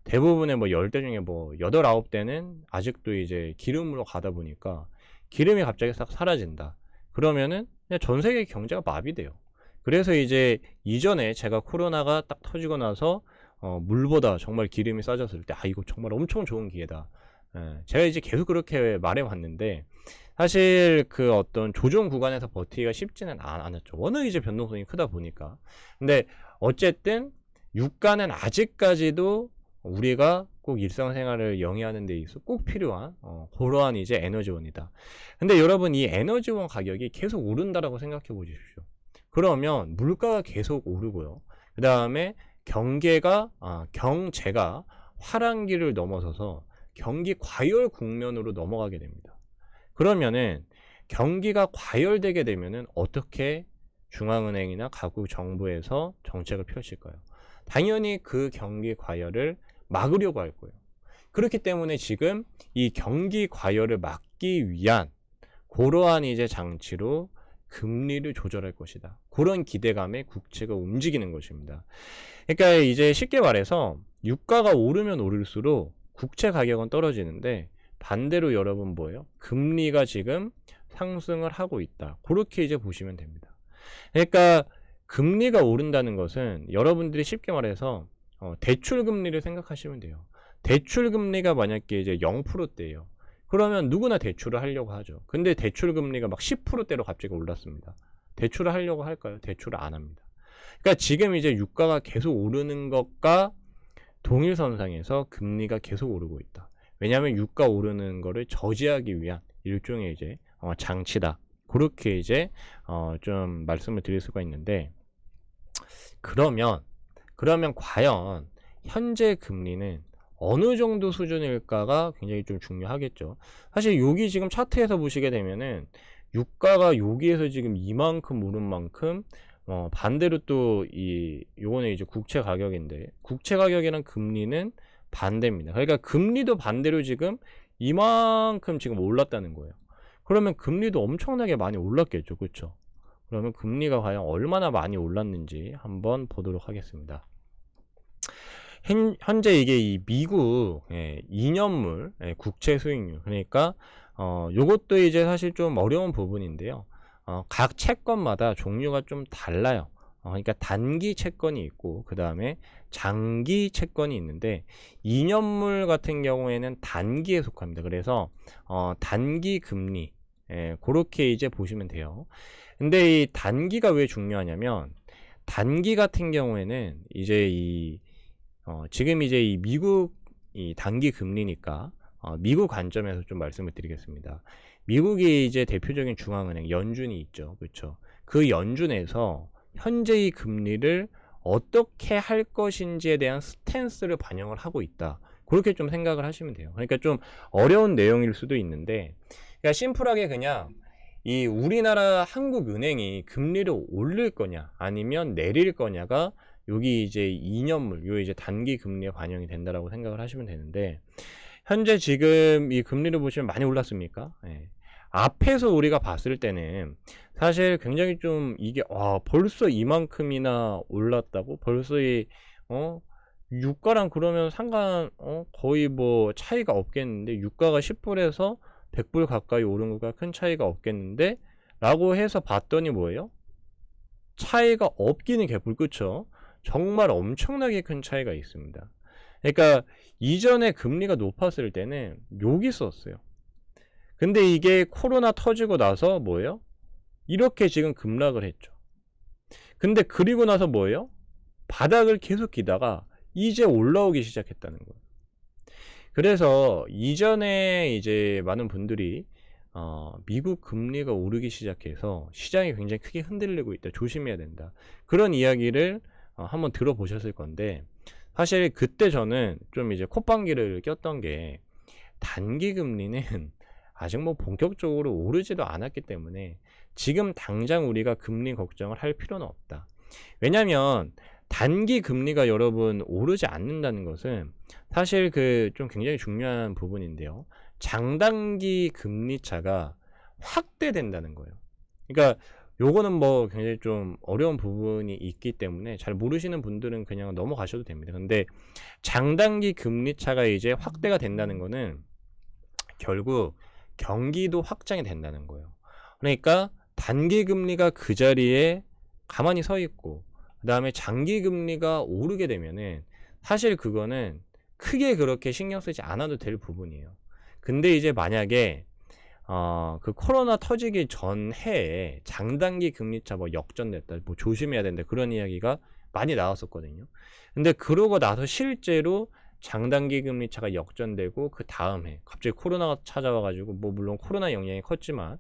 대부분의 뭐 10대 중에 뭐 8, 9대는 아직도 이제 기름으로 가다 보니까 기름이 갑자기 싹 사라진다. 그러면은 그냥 전 세계 경제가 마비돼요. 그래서 이제 이전에 제가 코로나가 딱 터지고 나서 물보다 정말 기름이 싸졌을 때, 아, 이거 정말 엄청 좋은 기회다. 예, 제가 이제 계속 그렇게 말해 왔는데, 사실 그 어떤 조정 구간에서 버티기가 쉽지는 않았죠. 워낙 이제 변동성이 크다 보니까. 근데 어쨌든 유가는 아직까지도 우리가 꼭 일상생활을 영위하는 데 있어 꼭 필요한 그러한 이제 에너지원이다. 근데 여러분, 이 에너지원 가격이 계속 오른다라고 생각해 보십시오. 그러면 물가가 계속 오르고요. 그 다음에 경제가 화랑기를 넘어서서 경기 과열 국면으로 넘어가게 됩니다. 그러면은 경기가 과열되게 되면은 어떻게 중앙은행이나 각국 정부에서 정책을 펼칠까요? 당연히 그 경기 과열을 막으려고 할 거예요. 그렇기 때문에 지금 이 경기 과열을 막기 위한 그러한 이제 장치로 금리를 조절할 것이다. 그런 기대감에 국채가 움직이는 것입니다. 그러니까 이제 쉽게 말해서 유가가 오르면 오를수록 국채 가격은 떨어지는데 반대로 여러분 뭐예요? 금리가 지금 상승을 하고 있다. 그렇게 이제 보시면 됩니다. 그러니까 금리가 오른다는 것은 여러분들이 쉽게 말해서 대출 금리를 생각하시면 돼요. 대출 금리가 만약에 이제 0%대예요. 그러면 누구나 대출을 하려고 하죠. 근데 대출 금리가 막 10%대로 갑자기 올랐습니다. 대출을 하려고 할까요? 대출을 안 합니다. 그러니까 지금 이제 유가가 계속 오르는 것과 동일선상에서 금리가 계속 오르고 있다. 왜냐하면 유가 오르는 거를 저지하기 위한 일종의 이제 장치다. 그렇게 이제 좀 말씀을 드릴 수가 있는데, 그러면 과연 현재 금리는 어느 정도 수준일까가 굉장히 좀 중요하겠죠. 사실 여기 지금 차트에서 보시게 되면은 유가가 여기에서 지금 이만큼 오른 만큼 반대로 또 요거는 이제 국채 가격인데, 국채 가격이랑 금리는 반대입니다. 그러니까 금리도 반대로 지금 이만큼 지금 올랐다는 거예요. 그러면 금리도 엄청나게 많이 올랐겠죠. 그렇죠? 그러면 금리가 과연 얼마나 많이 올랐는지 한번 보도록 하겠습니다. 현재 이게 이 미국 2년물 국채 수익률, 그러니까 요것도 이제 사실 좀 어려운 부분인데요. 각 채권마다 종류가 좀 달라요. 그러니까 단기 채권이 있고 그 다음에 장기 채권이 있는데, 2년물 같은 경우에는 단기에 속합니다. 그래서 단기 금리 그렇게 이제 보시면 돼요. 근데 이 단기가 왜 중요하냐면, 단기 같은 경우에는 이제 지금 이제 이 미국 단기 금리니까 미국 관점에서 좀 말씀을 드리겠습니다. 미국이 이제 대표적인 중앙은행 연준이 있죠. 그렇죠? 그 연준에서 현재 이 금리를 어떻게 할 것인지에 대한 스탠스를 반영을 하고 있다. 그렇게 좀 생각을 하시면 돼요. 그러니까 좀 어려운 내용일 수도 있는데, 그러니까 심플하게 그냥 이 우리나라 한국은행이 금리를 올릴 거냐 아니면 내릴 거냐가 여기 이제 2년물, 요 이제 단기 금리에 반영이 된다라고 생각을 하시면 되는데, 현재 지금 이 금리를 보시면 많이 올랐습니까? 예. 앞에서 우리가 봤을 때는 사실 굉장히 좀 이게 벌써 이만큼이나 올랐다고? 벌써 유가랑 그러면 거의 뭐 차이가 없겠는데, 유가가 10불에서 100불 가까이 오른 거가 큰 차이가 없겠는데 라고 해서 봤더니 뭐예요? 차이가 없기는 개뿔. 그쵸? 정말 엄청나게 큰 차이가 있습니다. 그러니까 이전에 금리가 높았을 때는 여기 있었어요. 근데 이게 코로나 터지고 나서 뭐예요? 이렇게 지금 급락을 했죠. 근데 그리고 나서 뭐예요? 바닥을 계속 기다가 이제 올라오기 시작했다는 거예요. 그래서 이전에 이제 많은 분들이 미국 금리가 오르기 시작해서 시장이 굉장히 크게 흔들리고 있다, 조심해야 된다, 그런 이야기를 한번 들어보셨을 건데, 사실 그때 저는 좀 이제 콧방귀를 꼈던 게, 단기 금리는 아직 뭐 본격적으로 오르지도 않았기 때문에 지금 당장 우리가 금리 걱정을 할 필요는 없다. 왜냐면 단기 금리가 여러분 오르지 않는다는 것은 사실 그 좀 굉장히 중요한 부분인데요. 장단기 금리 차가 확대된다는 거예요. 그러니까 요거는 뭐 굉장히 좀 어려운 부분이 있기 때문에 잘 모르시는 분들은 그냥 넘어가셔도 됩니다. 근데 장단기 금리 차가 이제 확대가 된다는 거는 결국 경기도 확장이 된다는 거예요. 그러니까 단기 금리가 그 자리에 가만히 서 있고 그다음에 장기 금리가 오르게 되면은 사실 그거는 크게 그렇게 신경 쓰지 않아도 될 부분이에요. 근데 이제 만약에 그 코로나 터지기 전 해에 장단기 금리차 뭐 역전됐다, 뭐 조심해야 된다, 그런 이야기가 많이 나왔었거든요. 근데 그러고 나서 실제로 장단기 금리차가 역전되고 그 다음에 갑자기 코로나가 찾아와가지고, 뭐 물론 코로나 영향이 컸지만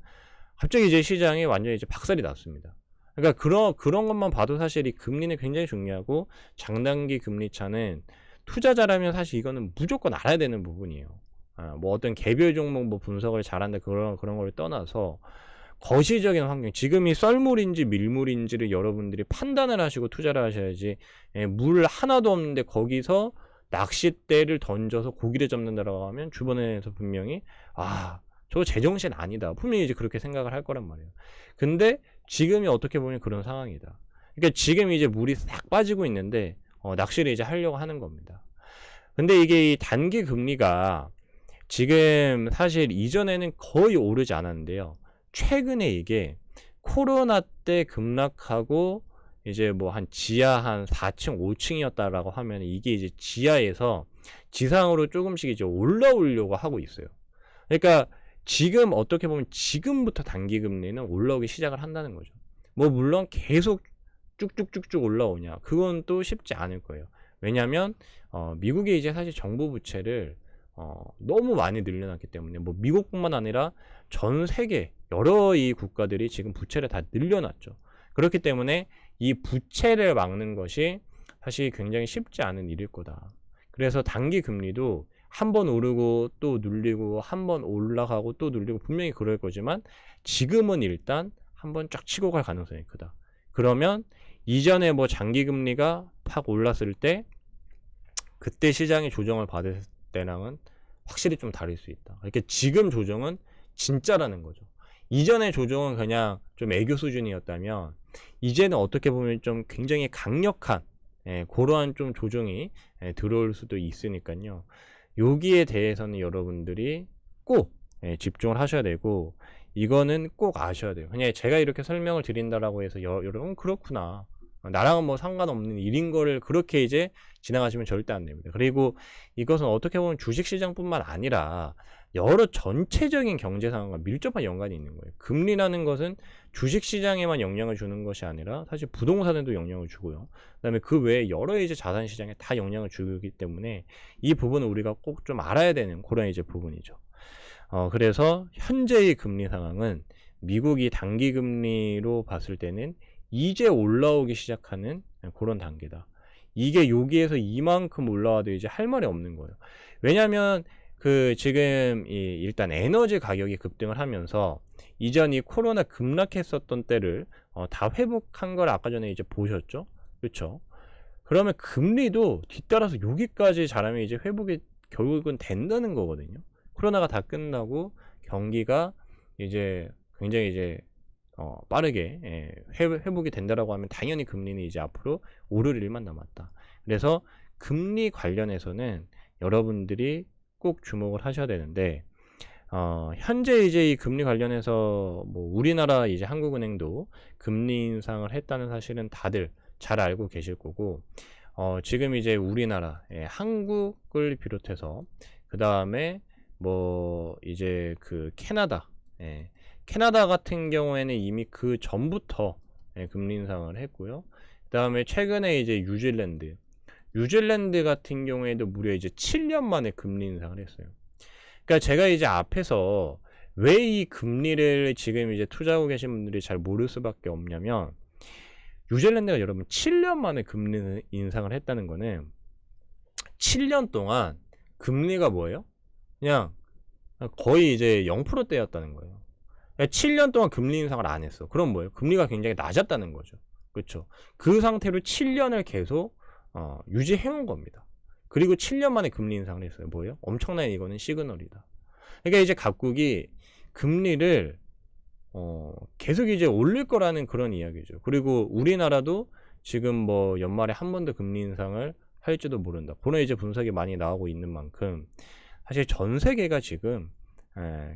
갑자기 이제 시장이 완전히 이제 박살이 났습니다. 그러니까 그런 것만 봐도 사실 이 금리는 굉장히 중요하고, 장단기 금리차는 투자자라면 사실 이거는 무조건 알아야 되는 부분이에요. 뭐 어떤 개별 종목 뭐 분석을 잘한다, 그런 걸 떠나서 거시적인 환경, 지금이 썰물인지 밀물인지를 여러분들이 판단을 하시고 투자를 하셔야지, 물 하나도 없는데 거기서 낚싯대를 던져서 고기를 잡는다라고 하면 주변에서 분명히 저거 제정신 아니다, 분명히 이제 그렇게 생각을 할 거란 말이에요. 근데 지금이 어떻게 보면 그런 상황이다. 그러니까 지금 이제 물이 싹 빠지고 있는데 낚시를 이제 하려고 하는 겁니다. 근데 이게 이 단기 금리가 지금 사실 이전에는 거의 오르지 않았는데요. 최근에 이게 코로나 때 급락하고 이제 뭐 한 지하 한 4층, 5층이었다라고 하면 이게 이제 지하에서 지상으로 조금씩 이제 올라오려고 하고 있어요. 그러니까 지금 어떻게 보면 지금부터 단기 금리는 올라오기 시작을 한다는 거죠. 뭐 물론 계속 쭉쭉쭉쭉 올라오냐, 그건 또 쉽지 않을 거예요. 왜냐하면 미국이 이제 사실 정부 부채를 너무 많이 늘려놨기 때문에, 뭐 미국뿐만 아니라 전 세계 여러 이 국가들이 지금 부채를 다 늘려놨죠. 그렇기 때문에 이 부채를 막는 것이 사실 굉장히 쉽지 않은 일일 거다. 그래서 단기 금리도 한번 오르고 또 눌리고, 한번 올라가고 또 눌리고, 분명히 그럴 거지만 지금은 일단 한번 쫙 치고 갈 가능성이 크다. 그러면 이전에 뭐 장기 금리가 팍 올랐을 때 그때 시장이 조정을 받을 때랑은 확실히 좀 다를 수 있다. 그러니까 지금 조정은 진짜라는 거죠. 이전의 조정은 그냥 좀 애교 수준이었다면 이제는 어떻게 보면 좀 굉장히 강력한 그러한 좀 조정이 들어올 수도 있으니까요. 여기에 대해서는 여러분들이 꼭 집중을 하셔야 되고, 이거는 꼭 아셔야 돼요. 그냥 제가 이렇게 설명을 드린다라고 해서 여러분 그렇구나, 나랑은 뭐 상관없는 일인 거를 그렇게 이제 지나가시면 절대 안 됩니다. 그리고 이것은 어떻게 보면 주식시장뿐만 아니라 여러 전체적인 경제 상황과 밀접한 연관이 있는 거예요. 금리라는 것은 주식시장에만 영향을 주는 것이 아니라 사실 부동산에도 영향을 주고요. 그다음에 그 외에 여러 이제 자산시장에 다 영향을 주기 때문에 이 부분은 우리가 꼭 좀 알아야 되는 그런 이제 부분이죠. 그래서 현재의 금리 상황은 미국이 단기 금리로 봤을 때는 이제 올라오기 시작하는 그런 단계다. 이게 여기에서 이만큼 올라와도 이제 할 말이 없는 거예요. 왜냐하면 그 지금 일단 에너지 가격이 급등을 하면서 이전 이 코로나 급락했었던 때를 다 회복한 걸 아까 전에 이제 보셨죠? 그렇죠? 그러면 금리도 뒤따라서 여기까지 자라면 이제 회복이 결국은 된다는 거거든요. 코로나가 다 끝나고 경기가 이제 굉장히 이제 빠르게 회복이 된다라고 하면 당연히 금리는 이제 앞으로 오를 일만 남았다. 그래서 금리 관련해서는 여러분들이 꼭 주목을 하셔야 되는데, 현재 이제 이 금리 관련해서 뭐 우리나라 이제 한국은행도 금리 인상을 했다는 사실은 다들 잘 알고 계실 거고, 지금 이제 우리나라, 한국을 비롯해서 그 다음에 뭐 이제 그 캐나다, 캐나다 같은 경우에는 이미 그 전부터 금리 인상을 했고요. 그 다음에 최근에 이제 뉴질랜드 같은 경우에도 무려 이제 7년 만에 금리 인상을 했어요. 그러니까 제가 이제 앞에서 왜 이 금리를 지금 이제 투자하고 계신 분들이 잘 모를 수밖에 없냐면, 뉴질랜드가 여러분 7년 만에 금리 인상을 했다는 거는 7년 동안 금리가 뭐예요? 그냥 거의 이제 0%대였다는 거예요. 7년 동안 금리 인상을 안 했어. 그럼 뭐예요? 금리가 굉장히 낮았다는 거죠. 그렇죠? 그 상태로 7년을 계속 유지해 온 겁니다. 그리고 7년 만에 금리 인상을 했어요. 뭐예요? 엄청난 이거는 시그널이다. 그러니까 이제 각국이 금리를 계속 이제 올릴 거라는 그런 이야기죠. 그리고 우리나라도 지금 뭐 연말에 한 번 더 금리 인상을 할지도 모른다. 그런 이제 분석이 많이 나오고 있는 만큼 사실 전 세계가 지금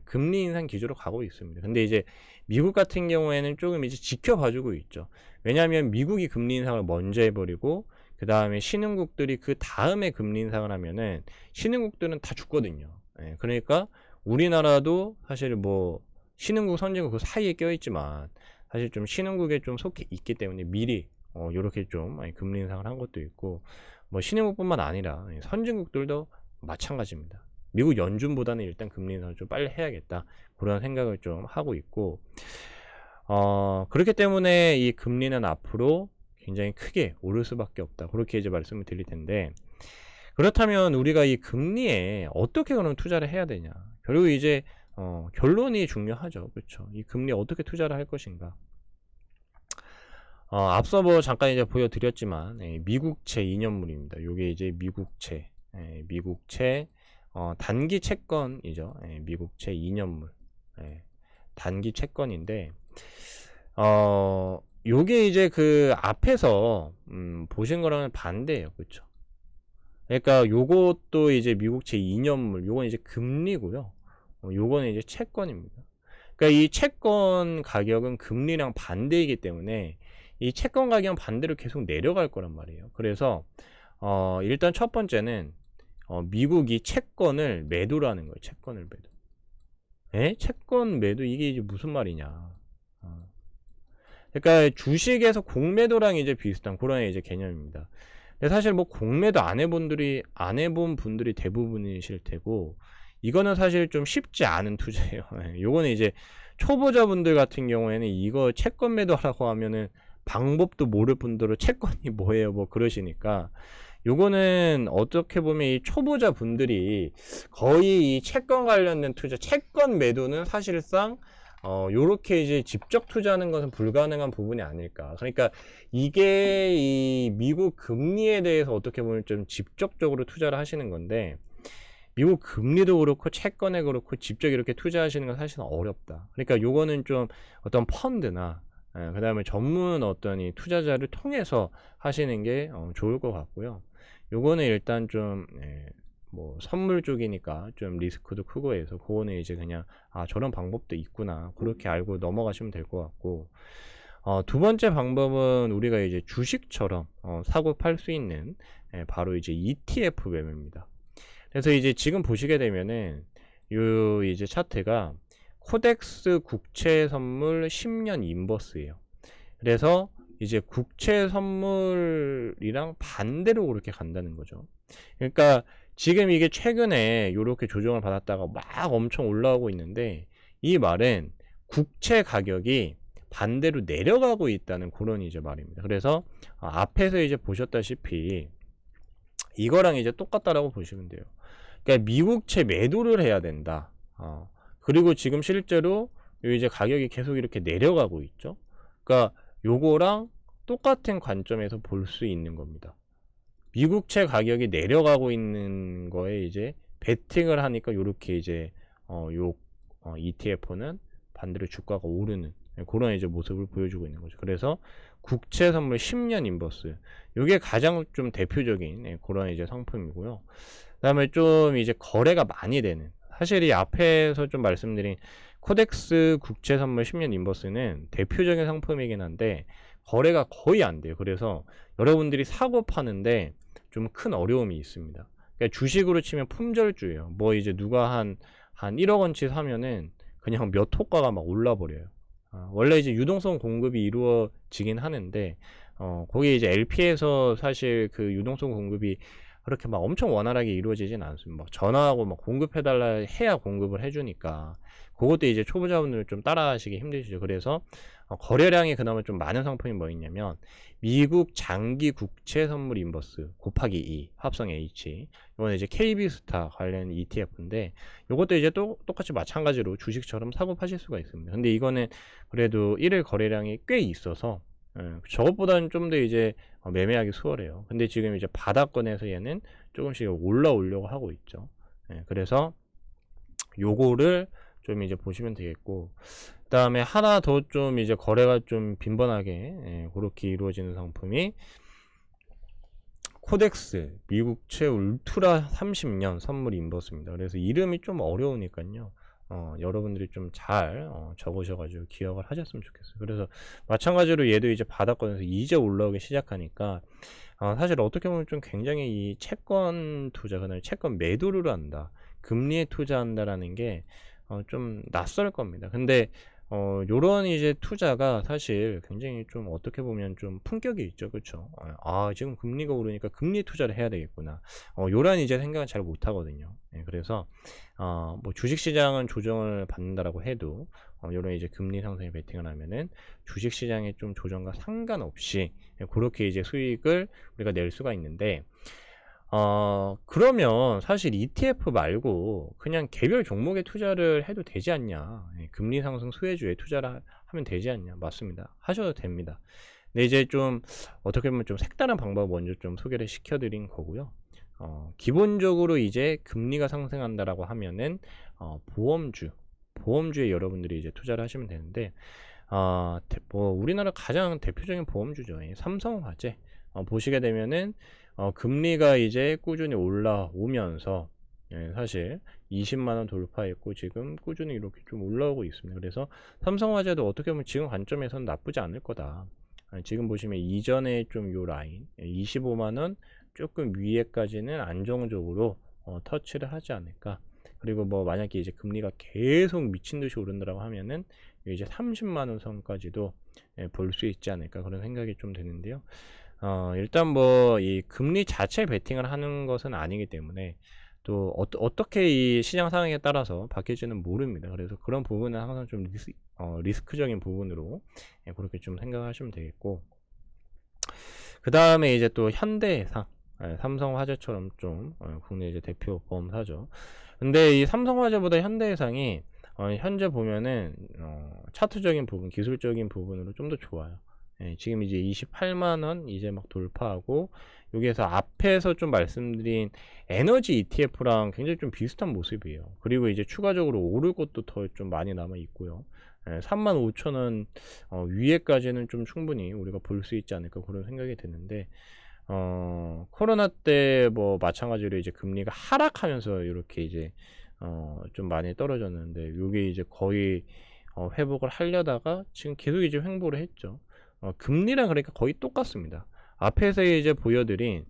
금리 인상 기조로 가고 있습니다. 근데 이제 미국 같은 경우에는 조금 이제 지켜봐주고 있죠. 왜냐하면 미국이 금리 인상을 먼저 해버리고 그 다음에 신흥국들이 그 다음에 금리 인상을 하면은 신흥국들은 다 죽거든요. 그러니까 우리나라도 사실 뭐 신흥국 선진국 그 사이에 껴있지만 사실 좀 신흥국에 좀 속해 있기 때문에 미리 요렇게 좀 금리 인상을 한 것도 있고 뭐 신흥국뿐만 아니라 선진국들도 마찬가지입니다. 미국 연준보다는 일단 금리 인상을 좀 빨리 해야겠다 그런 생각을 좀 하고 있고 그렇기 때문에 이 금리는 앞으로 굉장히 크게 오를 수밖에 없다 그렇게 이제 말씀을 드릴 텐데 그렇다면 우리가 이 금리에 어떻게 그럼 투자를 해야 되냐 결국 이제 결론이 중요하죠. 그렇죠? 이 금리에 어떻게 투자를 할 것인가. 앞서 뭐 잠깐 이제 보여드렸지만 미국채 2년물입니다. 요게 이제 미국채 단기 채권이죠. 미국채 2년물 단기 채권인데 요게 이제 그 앞에서 보신 거랑은 반대예요. 그렇죠? 그러니까 요것도 이제 미국채 2년물 요건 이제 금리고요. 요거는 이제 채권입니다. 그러니까 이 채권 가격은 금리랑 반대이기 때문에 이 채권 가격은 반대로 계속 내려갈 거란 말이에요. 그래서 일단 첫 번째는 미국이 채권을 매도를 하는 거예요. 채권을 매도. 채권 매도 이게 이제 무슨 말이냐? 그러니까 주식에서 공매도랑 이제 비슷한 그런 이제 개념입니다. 근데 사실 뭐 공매도 안 해본 분들이 대부분이실 테고 이거는 사실 좀 쉽지 않은 투자예요. 요거는 이제 초보자분들 같은 경우에는 이거 채권 매도하라고 하면은 방법도 모를 분들은 채권이 뭐예요 뭐 그러시니까 요거는 어떻게 보면 이 초보자 분들이 거의 이 채권 관련된 투자 채권 매도는 사실상 요렇게 이제 직접 투자하는 것은 불가능한 부분이 아닐까. 그러니까 이게 이 미국 금리에 대해서 어떻게 보면 좀 직접적으로 투자를 하시는 건데 미국 금리도 그렇고 채권에 그렇고 직접 이렇게 투자하시는 건 사실은 어렵다. 그러니까 요거는 좀 어떤 펀드나 그 다음에 전문 어떤 이 투자자를 통해서 하시는 게 좋을 것 같고요. 요거는 일단 좀 뭐 선물 쪽이니까 좀 리스크도 크고 해서 그거는 이제 그냥 저런 방법도 있구나 그렇게 알고 넘어가시면 될 것 같고 두 번째 방법은 우리가 이제 주식처럼 사고 팔 수 있는 바로 이제 ETF 매매입니다. 그래서 이제 지금 보시게 되면은 요 이제 차트가 코덱스 국채 선물 10년 인버스예요. 그래서 이제 국채 선물이랑 반대로 그렇게 간다는 거죠. 그러니까 지금 이게 최근에 이렇게 조정을 받았다가 막 엄청 올라오고 있는데 이 말은 국채 가격이 반대로 내려가고 있다는 그런 이제 말입니다. 그래서 앞에서 이제 보셨다시피 이거랑 이제 똑같다라고 보시면 돼요. 그러니까 미국채 매도를 해야 된다. 그리고 지금 실제로 이제 가격이 계속 이렇게 내려가고 있죠. 그러니까 요거랑 똑같은 관점에서 볼 수 있는 겁니다. 미국채 가격이 내려가고 있는 거에 이제 베팅을 하니까 요렇게 이제 ETF는 반대로 주가가 오르는 그런 이제 모습을 보여주고 있는 거죠. 그래서 국채 선물 10년 인버스 요게 가장 좀 대표적인 그런 이제 상품이고요. 그다음에 좀 이제 거래가 많이 되는 사실 이 앞에서 좀 말씀드린 코덱스 국채 선물 10년 인버스는 대표적인 상품이긴 한데 거래가 거의 안 돼요. 그래서 여러분들이 사고 파는데 좀 큰 어려움이 있습니다. 그러니까 주식으로 치면 품절주예요. 뭐 이제 누가 한 1억 원치 사면은 그냥 몇 호가가 막 올라 버려요. 원래 이제 유동성 공급이 이루어지긴 하는데 거기 이제 LP에서 사실 그 유동성 공급이 그렇게 막 엄청 원활하게 이루어지진 않습니다. 막 전화하고 막 공급해달라 해야 공급을 해주니까 그것도 이제 초보자분들 좀 따라하시기 힘드시죠. 그래서 거래량이 그나마 좀 많은 상품이 뭐 있냐면 미국 장기 국채 선물 인버스 곱하기 2 합성 H 이거는 이제 KB스타 관련 ETF인데 이것도 이제 똑같이 마찬가지로 주식처럼 사고 파실 수가 있습니다. 근데 이거는 그래도 1일 거래량이 꽤 있어서 저것보다는 좀 더 이제 매매하기 수월해요. 근데 지금 이제 바닥권에서 얘는 조금씩 올라오려고 하고 있죠. 그래서 요거를 좀 이제 보시면 되겠고, 그 다음에 하나 더 좀 이제 거래가 좀 빈번하게 그렇게 이루어지는 상품이 코덱스 미국채 울트라 30년 선물 인버스입니다. 그래서 이름이 좀 어려우니까요. 여러분들이 좀 잘 적으셔가지고 기억을 하셨으면 좋겠어요. 그래서 마찬가지로 얘도 이제 바닥권에서 이제 올라오기 시작하니까 사실 어떻게 보면 좀 굉장히 이 채권 투자, 그다음에 채권 매도를 한다, 금리에 투자한다라는 게 좀 낯설 겁니다. 근데 요런 이제 투자가 사실 굉장히 좀 어떻게 보면 좀 품격이 있죠. 그쵸? 지금 금리가 오르니까 금리 투자를 해야 되겠구나. 요런 이제 생각은 잘 못 하거든요. 그래서, 뭐 주식시장은 조정을 받는다라고 해도, 요런 이제 금리 상승에 베팅을 하면은 주식시장의 좀 조정과 상관없이, 그렇게 이제 수익을 우리가 낼 수가 있는데, 그러면 사실 ETF 말고 그냥 개별 종목에 투자를 해도 되지 않냐. 금리 상승 수혜주에 투자를 하면 되지 않냐. 맞습니다. 하셔도 됩니다. 근데 이제 좀 어떻게 보면 좀 색다른 방법 먼저 좀 소개를 시켜드린 거고요. 기본적으로 이제 금리가 상승한다라고 하면은 보험주에 여러분들이 이제 투자를 하시면 되는데, 뭐 우리나라 가장 대표적인 보험주죠. 삼성화재. 보시게 되면은 금리가 이제 꾸준히 올라오면서 사실 20만원 돌파했고 지금 꾸준히 이렇게 좀 올라오고 있습니다. 그래서 삼성화재도 어떻게 보면 지금 관점에서는 나쁘지 않을 거다. 지금 보시면 이전에 좀 요 라인 25만원 조금 위에까지는 안정적으로 터치를 하지 않을까. 그리고 뭐 만약에 이제 금리가 계속 미친듯이 오른다라고 하면은 이제 30만원 선까지도 볼 수 있지 않을까, 그런 생각이 좀 드는데요. 일단 뭐 이 금리 자체 베팅을 하는 것은 아니기 때문에 또 어떻게 이 시장 상황에 따라서 바뀔지는 모릅니다. 그래서 그런 부분은 항상 좀 리스크적인 부분으로 그렇게 좀 생각하시면 되겠고, 그 다음에 이제 또 현대해상, 삼성화재처럼 좀 국내 이제 대표 보험사죠. 근데 이 삼성화재보다 현대해상이 현재 보면은 차트적인 부분, 기술적인 부분으로 좀 더 좋아요. 지금 이제 28만원 이제 막 돌파하고, 여기에서 앞에서 좀 말씀드린 에너지 ETF랑 굉장히 좀 비슷한 모습이에요. 그리고 이제 추가적으로 오를 것도 더 좀 많이 남아 있고요. 35,000원 위에까지는 좀 충분히 우리가 볼 수 있지 않을까, 그런 생각이 드는데, 코로나 때 뭐 마찬가지로 이제 금리가 하락하면서 이렇게 이제 좀 많이 떨어졌는데, 요게 이제 거의 회복을 하려다가 지금 계속 이제 횡보를 했죠. 금리랑 그러니까 거의 똑같습니다. 앞에서 이제 보여드린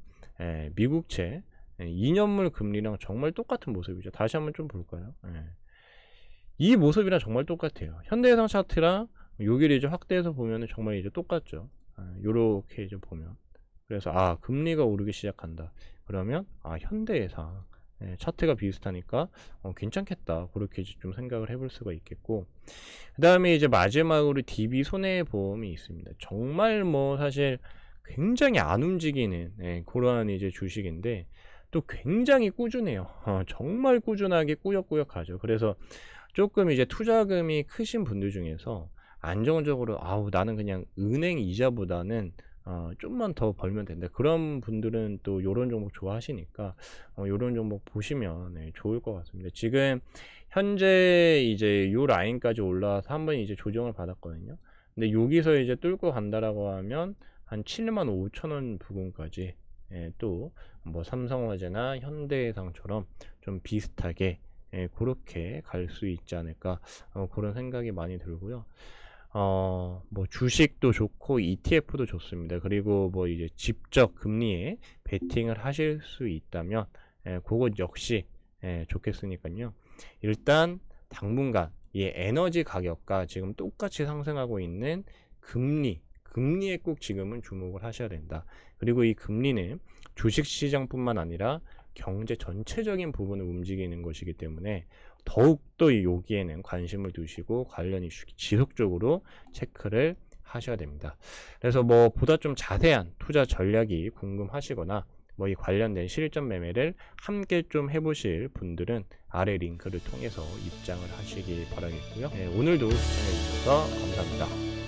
미국채 2년물 금리랑 정말 똑같은 모습이죠. 다시 한번 좀 볼까요? 이 모습이랑 정말 똑같아요. 현대해상 차트랑 여기를 이제 확대해서 보면 정말 이제 똑같죠. 요렇게 이제 보면, 그래서 금리가 오르기 시작한다. 그러면 현대해상 차트가 비슷하니까 괜찮겠다, 그렇게 좀 생각을 해볼 수가 있겠고, 그 다음에 이제 마지막으로 DB 손해보험이 있습니다. 정말 뭐 사실 굉장히 안 움직이는 그러한 이제 주식인데 또 굉장히 꾸준해요. 정말 꾸준하게 꾸역꾸역 가죠. 그래서 조금 이제 투자금이 크신 분들 중에서 안정적으로 나는 그냥 은행 이자보다는 좀만 더 벌면 된다, 그런 분들은 또 요런 종목 좋아하시니까 요런 종목 보시면 좋을 것 같습니다. 지금 현재 이제 요 라인까지 올라와서 한번 이제 조정을 받았거든요. 근데 여기서 이제 뚫고 간다라고 하면 한 75,000원 부근까지 또 뭐 삼성화재나 현대해상처럼 좀 비슷하게 그렇게 갈 수 있지 않을까, 그런 생각이 많이 들고요. 뭐 주식도 좋고 ETF도 좋습니다. 그리고 뭐 이제 직접 금리에 베팅을 하실 수 있다면 그것 역시 좋겠으니까요. 일단 당분간 이 에너지 가격과 지금 똑같이 상승하고 있는 금리에 꼭 지금은 주목을 하셔야 된다. 그리고 이 금리는 주식시장뿐만 아니라 경제 전체적인 부분을 움직이는 것이기 때문에 더욱더 여기에는 관심을 두시고 관련 이슈 지속적으로 체크를 하셔야 됩니다. 그래서 뭐 보다 좀 자세한 투자 전략이 궁금하시거나 뭐 이 관련된 실전 매매를 함께 좀 해보실 분들은 아래 링크를 통해서 입장을 하시기 바라겠고요. 오늘도 시청해 주셔서 감사합니다.